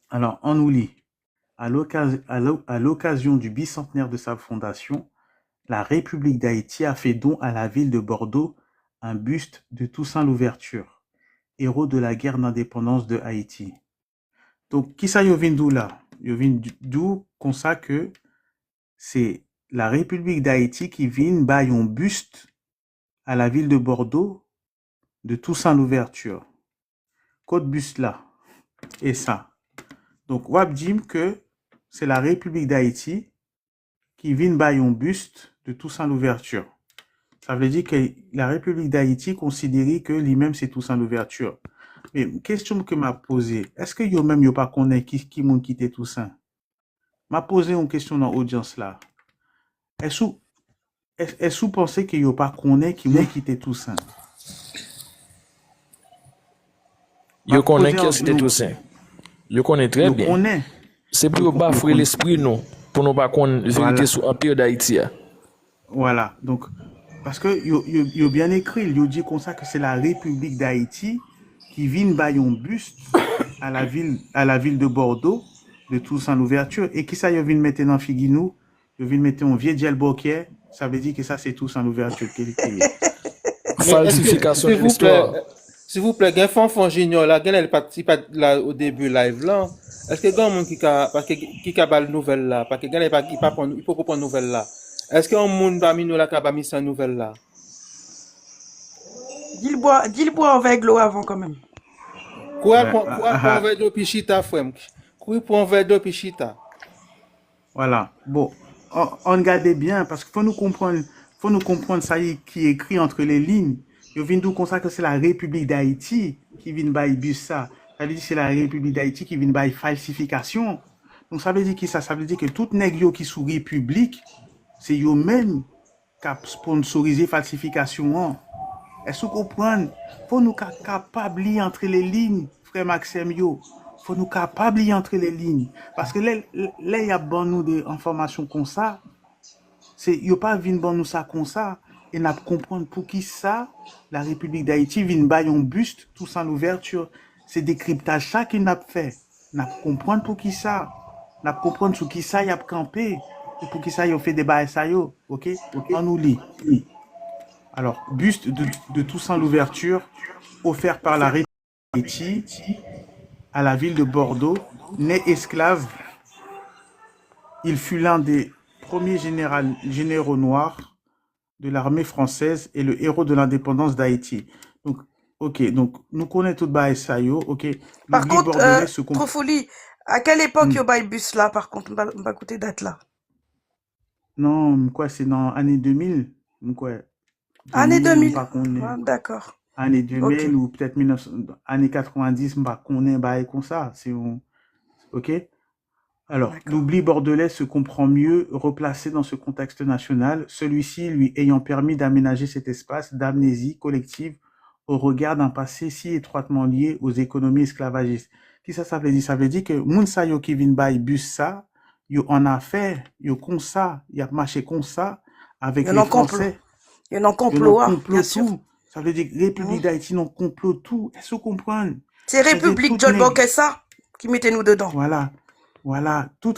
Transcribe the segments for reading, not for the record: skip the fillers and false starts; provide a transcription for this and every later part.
Alors, on nous lit. À l'occasion du bicentenaire de sa fondation, la République d'Haïti a fait don à la ville de Bordeaux un buste de Toussaint Louverture, héros de la guerre d'indépendance de Haïti. Donc, qui ça yo vin d'où là? Yo vin d'où qu'on ça que c'est la République d'Haïti qui vient bailler un buste à la ville de Bordeaux de Toussaint Louverture. Code buste là. Et ça. Donc, wap dim que c'est la République d'Haïti qui vient bailler un buste de Toussaint Louverture. Ça veut dire que la République d'Haïti considère que lui-même c'est Toussaint Louverture. Mais question que m'a posée, est-ce que yo même yo pas connaît qui moun quitté Toussaint? M'a posé une question dans l'audience là. Est-ce que vous pensez que yo pas connaît qui moun quitté Toussaint? Yo connaît qui c'était Toussaint. Yo connaît très bien. Connaît. C'est pour bafouer l'esprit non pour nous pas connaître vérité Voilà. sur l'empire d'Haïti. Voilà. Donc parce que yo bien écrit, yo dit comme ça que c'est la République d'Haïti qui vient bailler un buste à la ville de Bordeaux de Toussaint Louverture et qui ça yo vient mettre dans Figuinou, yo vient mettre un vieux gel boquet, ça veut dire que ça c'est Toussaint Louverture qui est. Falsification de l'histoire. S'il vous plaît, gen Fonfon Junior là, gen elle participe là au début live là. Est-ce que gen moun qui ka bal nouvelle là parce que gen il pas prendre nouvelle là. Est-ce que un moun parmi nous là qui a mis sa nouvelle là? Dis-le boire avec l'eau avant quand même. Quoi pour un verre d'eau pichita frère? Quoi pour un verre d'eau pichita? Voilà. Bon, on regarde bien parce qu'il faut nous comprendre ça qui est écrit entre les lignes. Yo vinn d'où comme ça que c'est la République d'Haïti qui vient bailler bus ça. Ça veut dire que c'est la République d'Haïti qui vient bailler falsification. Donc ça veut dire que ça veut dire que tout nèg yo qui sous République, c'est yo même qui a sponsorisé falsification. Est-ce que vous comprenez? Faut nous capable lire entre les lignes, frère Maxime yo. Faut nous capable lire entre les lignes parce que là y a bon nous des informations comme ça. C'est yo pas vinn bon nous ça comme ça et n'a comprendre pour qui ça la République d'Haïti vinn bailler un buste Toussaint Louverture. C'est décryptage ça qu'il n'a fait. N'a comprendre pour qui ça. N'a comprendre sur qui ça y a campé et pour qui ça y a fait des bails ça yo. OK? On nous lit. Alors, buste de Toussaint Louverture offert par la République d'Haïti à la ville de Bordeaux, né esclave. Il fut l'un des premiers généraux noirs de l'armée française et le héros de l'indépendance d'Haïti. Donc, ok, donc nous connaissons tout le ça yo, ok. Par contre, trop folie. À quelle époque yo bail bus là, par contre, on va écouter date là? Non, quoi, c'est dans l'année 2000, quoi. Année 2000. Ah, d'accord. Année 2000 ou peut-être année 90, bah connaît bah comme ça, c'est ok. Alors, l'oubli bordelais se comprend mieux replacé dans ce contexte national, celui-ci lui ayant permis d'aménager cet espace d'amnésie collective au regard d'un passé si étroitement lié aux économies esclavagistes. Qui ça veut dire? Ça veut dire que moun sa yo qui vin bay bus ça, yo en a fait, yo comme ça, y a marché comme ça avec les Français. Il y a un complot, bien sûr. Ça veut dire que République d'Haïti non complot tout. Est-ce que vous comprenez? C'est République John Bokessa qui mettait nous dedans. Voilà. Tout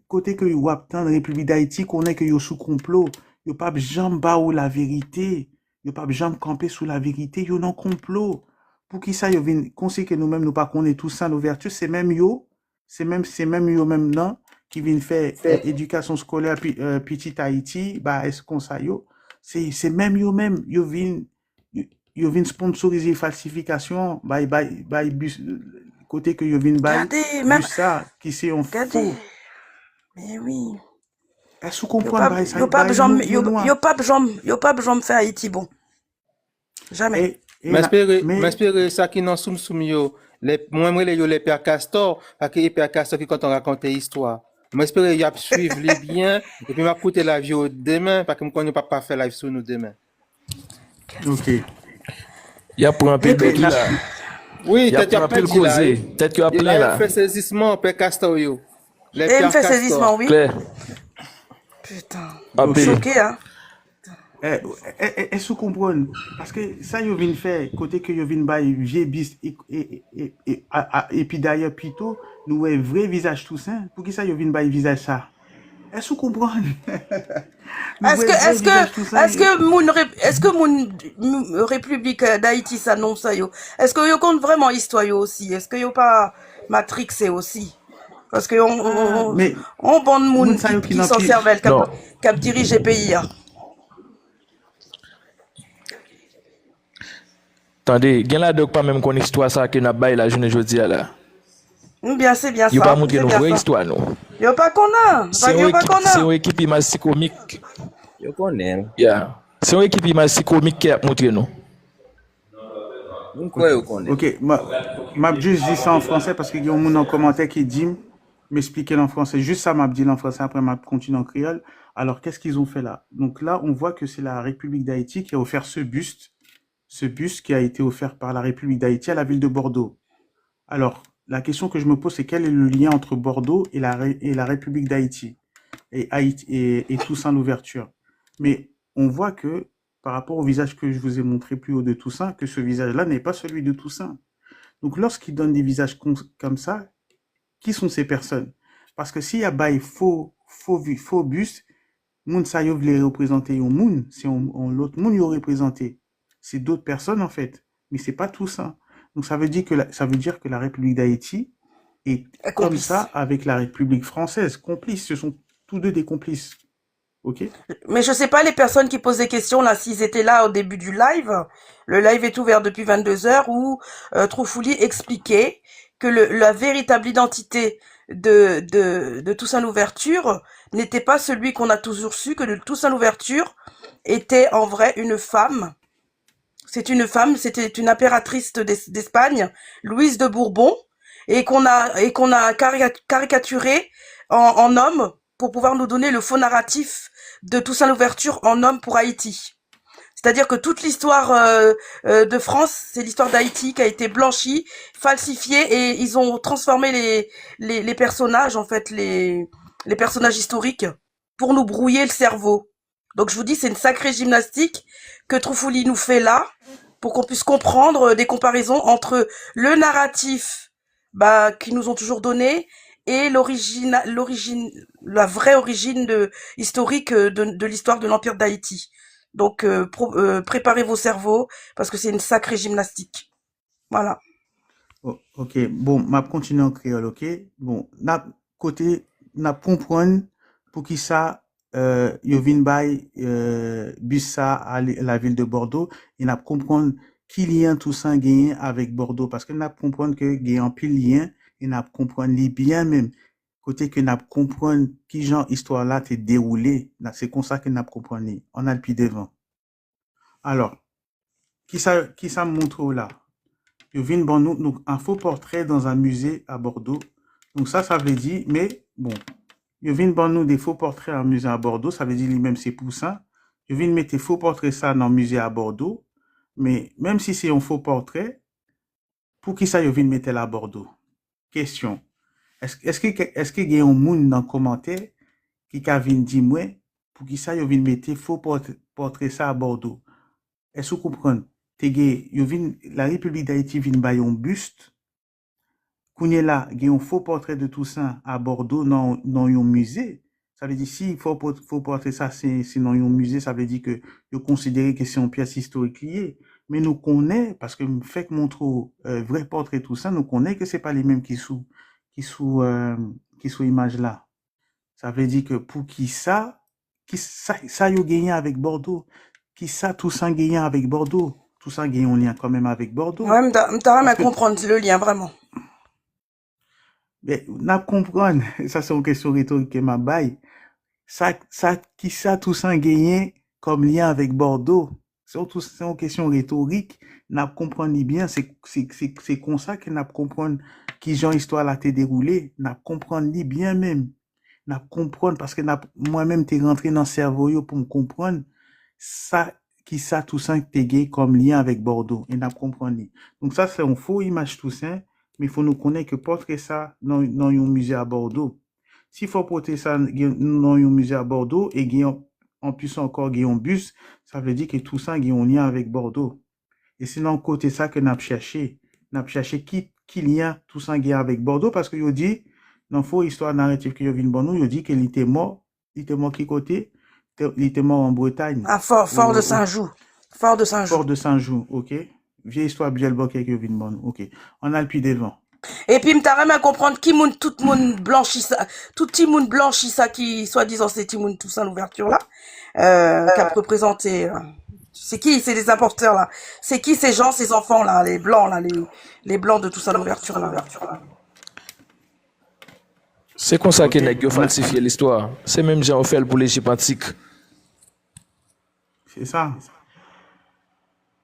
côté que vous obtenez République d'Haïti, qu'on est que yo sous complot. Yo pas jamais ou la vérité. Yo pas jamais camper sous la vérité. Yo non complot. Pour qui ça yo vient conseiller que nous-mêmes nous pas connaît tout ça nos vertus, c'est même yo non qui viennent faire éducation scolaire petit Haïti, bah est-ce qu'on ça yo? C'est même yo vinn sponsoriser falsification by bus côté que yo vinn bus ça qui c'est un faux. Mais oui. Est-ce que vous comprenez ça? Yo pas besoin faire Haïti bon. Jamais. M'espérer ça qui non soum yo les pères Castor parce que les pères Castor qui quand on raconte histoire. M'espérer y a suivre les bien et puis m'a écouter la vidéo demain parce que me connais pas faire live sur nous demain. OK. Il y a pour un peu là. Oui, peut-être y a plein de causer, peut-être qu'il y a plein là. Fait saisissement père Castor yo. Les pères Castor. Saisissement oui. Claire. Putain. Choqué hein. Est-ce que vous comprenez? Parce que ça, vous venez faire, côté que vous venez bailler vieux bis, et puis d'ailleurs, plutôt, nous, un vrai visage tout ça. Pour qui ça, vous venez bailler visage ça? Est-ce que vous comprenez? Nous, Est-ce que, un vrai est-ce visage tout que, ça. est-ce que mon République d'Haïti, ça non, ça yo? Est-ce que yo compte vraiment histoire yo aussi? Est-ce que yo pas matrixé aussi? Parce que Ah, mais, on bande moun moun sa yo qui qui n'en s'en pile. servent, Non, cap dirige le pays, hein. attendez, gen la dok pas même qu'on histoire ça que n'a bail la journée jodi a là. Bien, c'est bien Yo pas ça. montré C'est nous bien vraie ça. histoire nous. Yo pas qu'on a. Yo pas qu'on C'est a. une équipe image comique. Yo konen, Yeah. C'est une équipe image comique qui a montré nous. moun kwa yo konen. Ok, m'a juste dit ça en français parce qu'il y a un monde en commentaire qui dit, m'expliquer en français. Juste ça, m'a dit en français, après m'a continué en créole. Alors, qu'est-ce qu'ils ont fait là? Donc là, on voit que c'est la République d'Haïti qui a offert ce buste qui a été offert par la République d'Haïti à la ville de Bordeaux. Alors, la question que je me pose, c'est quel est le lien entre Bordeaux et la République d'Haïti et Toussaint l'ouverture. Mais on voit que, par rapport au visage que je vous ai montré plus haut de Toussaint, que ce visage-là n'est pas celui de Toussaint. Donc, lorsqu'ils donnent des visages comme ça, qui sont ces personnes? Parce que s'il y a bail faux buste, moun sa yo vle représenter yon moun, si on l'autre moun yo représenté. C'est d'autres personnes en fait, mais c'est pas tout ça. Donc ça veut dire que la République d'Haïti est comme Complice. ça avec la République française, complices. Ce sont tous deux des complices. Ok? Mais je sais pas les personnes qui posent des questions là, s'ils étaient là au début du live. Le live est ouvert depuis 22h où Troufouli expliquait que la véritable identité de Toussaint Louverture n'était pas celui qu'on a toujours su, que Toussaint Louverture était en vrai une femme. C'est une femme, c'était une impératrice d'Espagne, Louise de Bourbon, et qu'on a caricaturé en homme pour pouvoir nous donner le faux narratif de Toussaint Louverture en homme pour Haïti. C'est-à-dire que toute l'histoire de France, c'est l'histoire d'Haïti qui a été blanchie, falsifiée, et ils ont transformé les personnages, en fait, les personnages historiques, pour nous brouiller le cerveau. Donc je vous dis, c'est une sacrée gymnastique que Troufouli nous fait là, pour qu'on puisse comprendre des comparaisons entre le narratif qu'ils nous ont toujours donné et la vraie origine historique de l'histoire de l'Empire d'Haïti. Donc préparez vos cerveaux parce que c'est une sacrée gymnastique. Voilà. Oh, ok, bon, m'a continué en créole, ok? Bon, n'a comprendre pour qui ça, yo vin bay, bus ça à la ville de Bordeaux, et n'a comprendre qui lien tout ça gagné avec Bordeaux, parce que n'a comprendre que gagne en pile lien, et n'a comprendre li bien même, côté que n'a comprendre qui genre histoire là t'est déroulé, c'est comme ça que n'a comprendre li. On a le pied devant. Alors, qui ça montre là? Yo vin bon nous un faux portrait dans un musée à Bordeaux. Donc ça veut dire, mais bon, yo vin bon nous des faux portraits en musée à Bordeaux, ça veut dire lui-même c'est pour ça. Yo vin mettre faux portrait ça dans un musée à Bordeaux, mais même si c'est un faux portrait, pour qui ça yo vin mettre là à Bordeaux? Question. Est-ce que y a un monde dans commentaire qui ka vin dire moi pour qui ça yo vin mettre faux portrait ça à Bordeaux? Est-ce que vous comprenez? La République d'Haïti vient bay un buste. Kounye là, il y a un faux portrait de Toussaint à Bordeaux dans un musée. Ça veut dire si faux portrait ça c'est dans un musée, ça veut dire que vous considérez que c'est une pièce historique liée. Mais nous connaissons, parce que fait que montre vrai portrait Toussaint, nous connaissons que c'est pas les mêmes qui sous image là. Ça veut dire que pour qui ça yo gagné avec Bordeaux. Qui ça Toussaint gagné avec Bordeaux. Toussaint gagné un lien quand même avec Bordeaux. Ouais, m't'a rien à comprendre le lien, vraiment. Mais, n'a comprendre, ça c'est une question rhétorique que m'a bail. Qui ça Toussaint gagné comme lien avec Bordeaux? C'est une question rhétorique. N'a comprendre bien, c'est comme ça que n'a comprendre qui genre histoire là t'est déroulé. N'a comprendre bien même. N'a comprendre parce que moi-même t'es rentré dans le cerveau yo pour me comprendre ça qui ça Toussaint t'es gagné comme lien avec Bordeaux et n'a comprendre. Donc ça c'est une faux image Toussaint. Mais il faut nous connaître que portrait ça dans un musée à Bordeaux. S'il faut porter ça dans un musée à Bordeaux et en plus encore Guillaume Bus, ça veut dire que tout ça a un lien avec Bordeaux. Et c'est dans le côté ça que n'a cherché qui lien tout ça avec Bordeaux parce que yo dit dans faux histoire narrative que yo vinn bon nous, yo dit qu'il était mort qui côté? Il était mort en Bretagne. À Fort de Saint-Joux. Fort de Saint-Joux. Fort de Saint-Joux, OK. Vieille histoire bien que yo vinn bon nous. OK. On a le pied devant. Et puis, m't'a même à comprendre qui moun, tout moun blanchi ça, tout petit moun blanchi ça qui, soi-disant, c'est petit moun tout ça, l'ouverture là, qui a représenté, c'est qui, c'est les importeurs là, c'est qui ces gens, ces enfants là, les blancs là, les blancs de tout ça, l'ouverture là. C'est comme ça que nèg yo falsifié l'histoire. C'est même gens fait pour l'Égypte antique. C'est ça.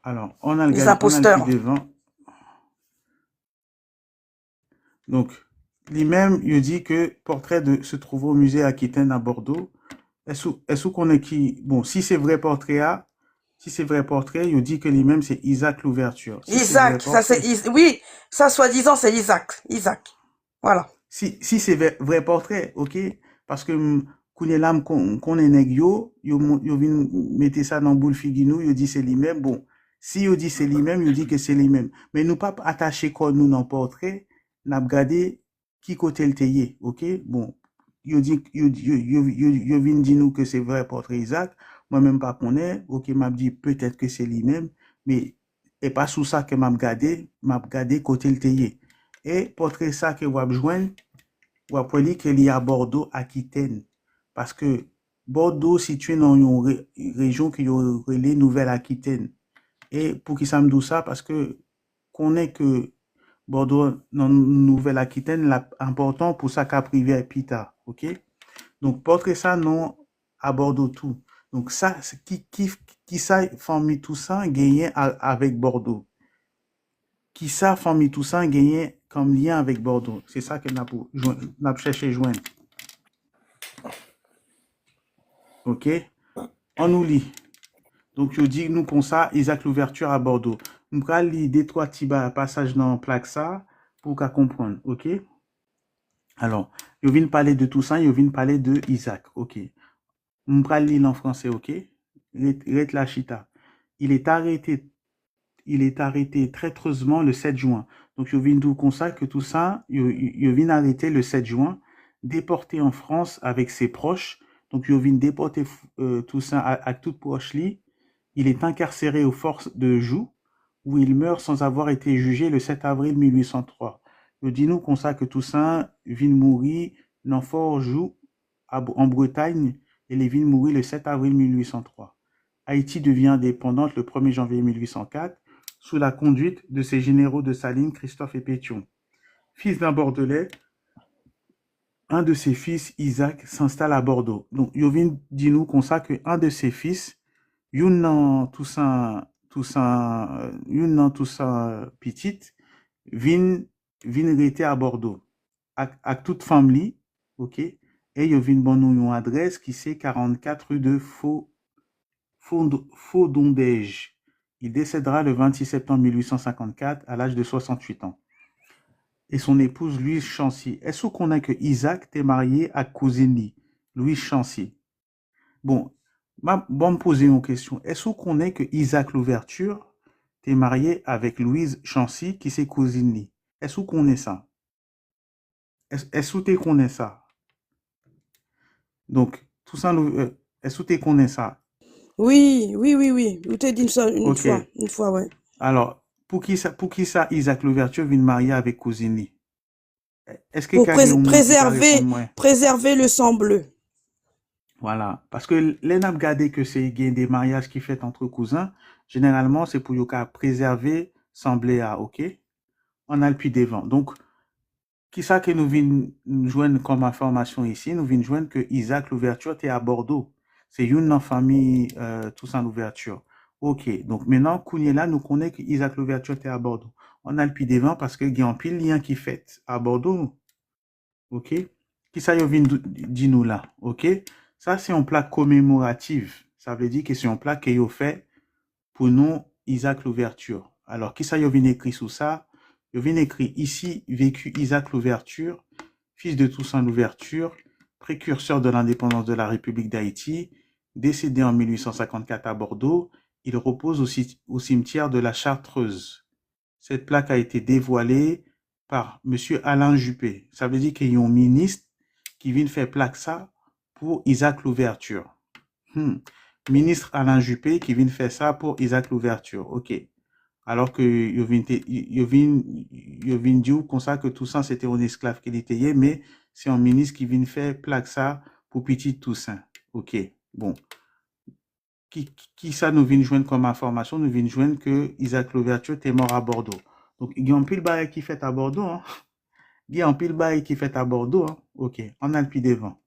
Alors, on a le Les gars, imposteurs. on a le pied devant. Donc, lui-même, il dit que portrait se trouve au musée Aquitaine à Bordeaux. Est-ce qu'on est qui, bon, si c'est vrai portrait, il dit que lui-même, c'est Isaac Louverture. Si Isaac, ça c'est, oui, ça soi-disant c'est Isaac. Voilà. Si c'est vrai portrait, ok? Parce que, Kounelam, qu'on est nèg yo vin mettre ça dans boule figuinou, yo dit c'est lui-même. Bon, si yo dit c'est lui-même, yo dit que c'est lui-même. Mais nous pas attacher quoi nous dans portrait, n'a regardé qui côté le tayé, ok? Bon, yo vin dit nous que c'est vrai portrait Isaac. Moi-même pas connaît, ok, m'a dit peut-être que c'est lui-même, mais et pas sous ça que m'a regardé côté le tayé. Et portrait ça que vous joindre, vous apprenez qu'il y a Bordeaux, Aquitaine. Parce que Bordeaux situé dans une région qui est relais Nouvelle-Aquitaine. Et pour qui ça me dit ça? Parce que qu'on est que Bordeaux dans Nouvelle-Aquitaine, important pour ça qu'a privé Pita. OK? Donc, portrait ça non à Bordeaux tout. Donc, ça, qui ça forme tout ça gagné avec Bordeaux? Qui ça forme tout ça gagné comme lien avec Bordeaux? C'est ça que n'a cherché joindre. OK? On nous lit. Donc, je dis, nous, comme ça, Isaac Louverture à Bordeaux. Nous allons lire des trois petits passages dans plaque ça pour qu'à comprendre. OK? Alors, je viens de parler de tout ça, je viens de parler de Isaac. OK? Nous allons lire en français. OK? Rete la chita. Il est arrêté traîtreusement le 7 juin. Donc, je viens de vous consacrer que tout ça, je viens d'arrêter le 7 juin, déporté en France avec ses proches. Donc, je viens de déporter tout ça à toute proche li. Il est incarcéré aux forces de Joux, où il meurt sans avoir été jugé le 7 avril 1803. Je dis nous consacre que tout ça vient mourir dans Fort Joux, en Bretagne, et il vient mourir le 7 avril 1803. Haïti devient indépendante le 1er janvier 1804, sous la conduite de ses généraux de Saline, Christophe et Pétion. Fils d'un Bordelais, un de ses fils, Isaac, s'installe à Bordeaux. Donc, Yovin dit nous comme ça que un de ses fils, Yun tout ça petite, vin rester à Bordeaux. Avec toute famille, ok? Et Yovin bon nous une adresse qui c'est 44 rue de Faudondège. Il décédera le 26 septembre 1854 à l'âge de 68 ans. Et son épouse Louise Chancy. Est-ce qu'on a que Isaac t'est marié à cousine Louise Chancy? Bon, me poser une question. Est-ce qu'on est que Isaac Louverture t'est marié avec Louise Chancy qui c'est cousine? Est-ce qu'on est ça? Est-ce que qu'on est ça? Donc, tout ça, est-ce que qu'on est ça? Oui. Vous t'ai dit ça une fois, ouais. Alors, pour qui ça Isaac Louverture vient marier avec cousine? Est-ce que pour préserver le sang bleu. Voilà, parce que les n'a regardé que c'est des mariages qui fait entre cousins, généralement c'est pour préserver semblé à, OK? On a le pied devant. Donc, qui ça que nous venons joindre comme information ici? Nous venons joindre que Isaac Louverture était à Bordeaux. C'est une famille tout ça l'ouverture. OK. Donc maintenant, là, nous connaissons que Isaac Louverture était à Bordeaux. On a le pied devant parce que il y a un pile lien qui fait à Bordeaux. OK? Qui ça vient dit nous là? OK? Ça, c'est une plaque commémorative. Ça veut dire que c'est une plaque qui est fait pour nous, Isaac Louverture. Alors, qui ça vient écrit sous ça? Il vient écrit ici, vécu Isaac Louverture, fils de Toussaint Louverture, précurseur de l'indépendance de la République d'Haïti, décédé en 1854 à Bordeaux. Il repose au cimetière de la Chartreuse. Cette plaque a été dévoilée par Monsieur Alain Juppé. Ça veut dire qu'il y a un ministre qui vient faire plaque ça pour Isaac Louverture. Ministre Alain Juppé qui vient faire ça pour Isaac Louverture. OK. Alors que il vient dire comme ça que tout ça c'était un esclave qui était, mais c'est un ministre qui vient faire plaque ça pour Petit Toussaint. OK. Bon. Qui ça nous vient joindre comme information? Nous vient joindre que Isaac Louverture était mort à Bordeaux. Donc, il y a un pile bail qui fait à Bordeaux, hein. Il y a un pile bail qui fait à Bordeaux, hein. OK. On a le pied devant.